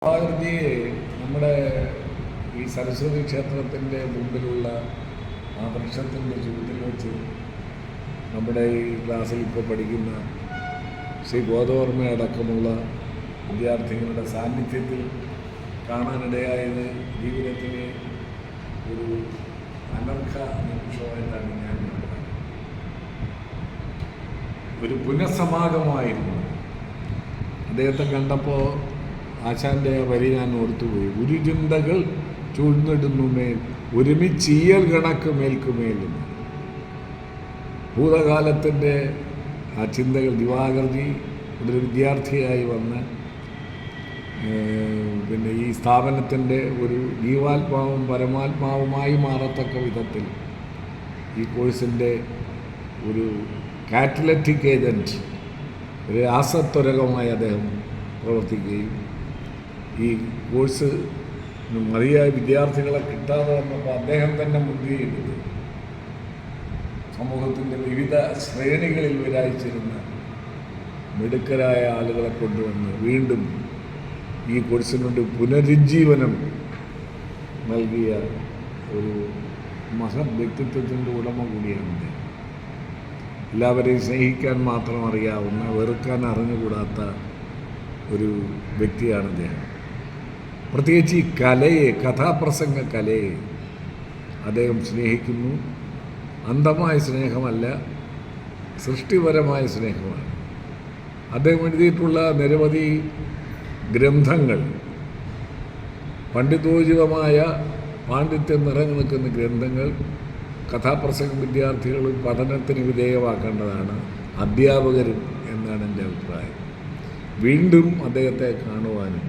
ഭാഗവതിയെ നമ്മുടെ ഈ സരസ്വതി ക്ഷേത്രത്തിൻ്റെ മുമ്പിലുള്ള ആ വൃക്ഷത്തിൻ്റെ ചുവട്ടിൽ വെച്ച് നമ്മുടെ ഈ ക്ലാസ്സിൽ ഇപ്പോൾ പഠിക്കുന്ന ശ്രീ ഗോദവർമ്മ അടക്കമുള്ള വിദ്യാർത്ഥികളുടെ സാന്നിധ്യത്തിൽ കാണാനിടയായത് ജീവിതത്തിലെ ഒരു അനർഘ നിമിഷമായിട്ടാണ് ഞാൻ കണ്ടത്. ഒരു പുനഃസമാഗമമായിരുന്നു. അദ്ദേഹത്തെ കണ്ടപ്പോൾ ആശാൻ്റെ വരി ഞാൻ ഓർത്തുപോയി. ഒരു ചിന്തകൾ ചൂഴ്ന്നിടുന്നുമേൽ ഒരുമിച്ചീയൽ കണക്ക് മേൽക്കുമേൽ. ഭൂതകാലത്തിൻ്റെ ആ ചിന്തകൾ ദിവാകർജി ഒരു വിദ്യാർത്ഥിയായി വന്ന് പിന്നെ ഈ സ്ഥാപനത്തിൻ്റെ ഒരു ജീവാത്മാവും പരമാത്മാവുമായി മാറത്തക്ക വിധത്തിൽ ഈ കോഴ്സിൻ്റെ ഒരു കാറ്റലറ്റിക് ഏജൻറ്റ്, ഒരു രാസത്വരകമായി അദ്ദേഹം പ്രവർത്തിക്കുകയും ഈ കോഴ്സ് മതിയായ വിദ്യാർത്ഥികളെ കിട്ടാതെ വന്നപ്പോൾ അദ്ദേഹം തന്നെ മുൻകൈ എടുത്ത് സമൂഹത്തിൻ്റെ വിവിധ ശ്രേണികളിൽ വിരായിച്ചിരുന്ന മിടുക്കരായ ആളുകളെ കൊണ്ടുവന്ന് വീണ്ടും ഈ കോഴ്സിനുണ്ട് പുനരുജ്ജീവനം നൽകിയ ഒരു മഹത് വ്യക്തിത്വത്തിൻ്റെ ഉടമ കൂടിയാണ് അദ്ദേഹം. എല്ലാവരെയും സ്നേഹിക്കാൻ മാത്രം അറിയാവുന്ന, വെറുക്കാൻ അറിഞ്ഞുകൂടാത്ത ഒരു വ്യക്തിയാണ് അദ്ദേഹം. പ്രത്യേകിച്ച് ഈ കലയെ, കഥാപ്രസംഗ കലയെ അദ്ദേഹം സ്നേഹിക്കുന്നു. അന്ധമായ സ്നേഹമല്ല, സൃഷ്ടിപരമായ സ്നേഹമാണ്. അദ്ദേഹം എഴുതിയിട്ടുള്ള നിരവധി ഗ്രന്ഥങ്ങൾ, പണ്ഡിതോചിതമായ പാണ്ഡിത്യം നിറഞ്ഞു നിൽക്കുന്ന ഗ്രന്ഥങ്ങൾ കഥാപ്രസംഗ വിദ്യാർത്ഥികളും പഠനത്തിന് വിധേയമാക്കേണ്ടതാണ്, അധ്യാപകരും എന്നാണ് എൻ്റെ അഭിപ്രായം. വീണ്ടും അദ്ദേഹത്തെ കാണുവാനും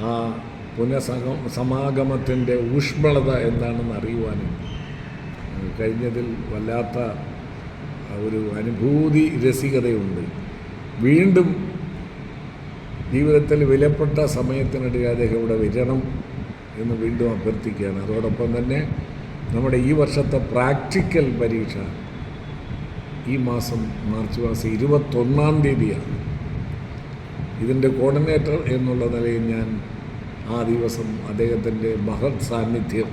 ആ പുനഃസമാഗമത്തിൻ്റെ ഊഷ്മളത എന്താണെന്ന് അറിയുവാനും കഴിഞ്ഞതിൽ വല്ലാത്ത ഒരു അനുഭൂതി രസികതയുണ്ട്. വീണ്ടും ജീവിതത്തിൽ വിലപ്പെട്ട സമയത്തിനിടെ അദ്ദേഹം ഇവിടെ വരണം എന്ന് വീണ്ടും അഭ്യർത്ഥിക്കുകയാണ്. അതോടൊപ്പം തന്നെ നമ്മുടെ ഈ വർഷത്തെ പ്രാക്ടിക്കൽ പരീക്ഷ ഈ മാസം മാർച്ച് മാസം 21-ാം തീയതിയാണ്. ഇതിൻ്റെ കോർഡിനേറ്റർ എന്നുള്ള നിലയിൽ ഞാൻ ആ ദിവസം അദ്ദേഹത്തിൻ്റെ മഹത് സാന്നിധ്യം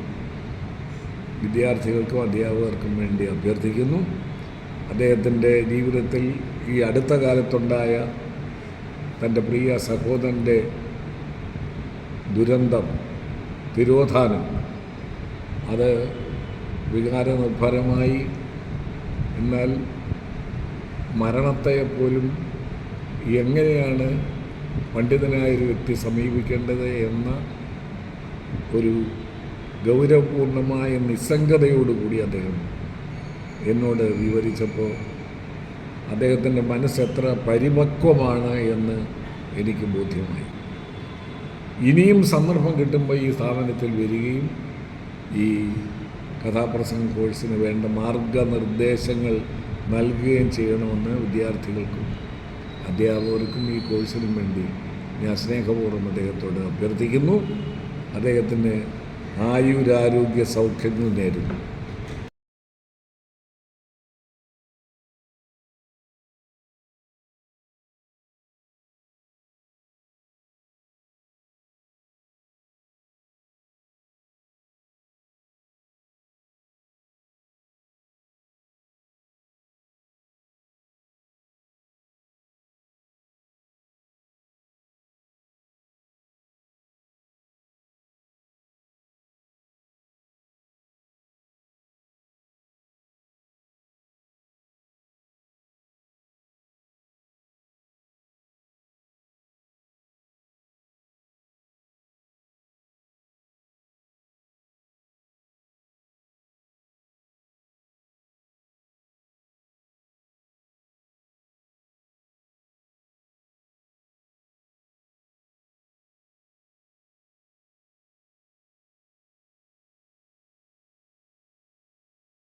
വിദ്യാർത്ഥികൾക്കും അധ്യാപകർക്കും വേണ്ടി അഭ്യർത്ഥിക്കുന്നു. അദ്ദേഹത്തിൻ്റെ ജീവിതത്തിൽ ഈ അടുത്ത കാലത്തുണ്ടായ തൻ്റെ പ്രിയ സഹോദരൻ്റെ ദുരന്തം, തിരോധാനം, അത് വികാരനിർഭരമായി, എന്നാൽ മരണത്തെപ്പോലും എങ്ങനെയാണ് പണ്ഡിതനായൊരു വ്യക്തി സമീപിക്കേണ്ടത് എന്ന ഒരു ഗൗരവപൂർണമായ നിസ്സംഗതയോടുകൂടി അദ്ദേഹം എന്നോട് വിവരിച്ചപ്പോൾ അദ്ദേഹത്തിൻ്റെ മനസ്സെത്ര പരിപക്വമാണ് എന്ന് എനിക്ക് ബോധ്യമായി. ഇനിയും സന്ദർഭം കിട്ടുമ്പോൾ ഈ സ്ഥാപനത്തിൽ വരികയും ഈ കഥാപ്രസംഗ കോഴ്സിന് വേണ്ട മാർഗനിർദ്ദേശങ്ങൾ നൽകുകയും ചെയ്യണമെന്ന് വിദ്യാർത്ഥികൾക്കും അധ്യാപകർക്കും ഈ കോഴ്സിനും വേണ്ടി ഞാൻ സ്നേഹപൂർവ്വം അദ്ദേഹത്തോട് അഭ്യർത്ഥിക്കുന്നു. അദ്ദേഹത്തിന് ആയുരാരോഗ്യ സൗഖ്യങ്ങൾ നേരുന്നു.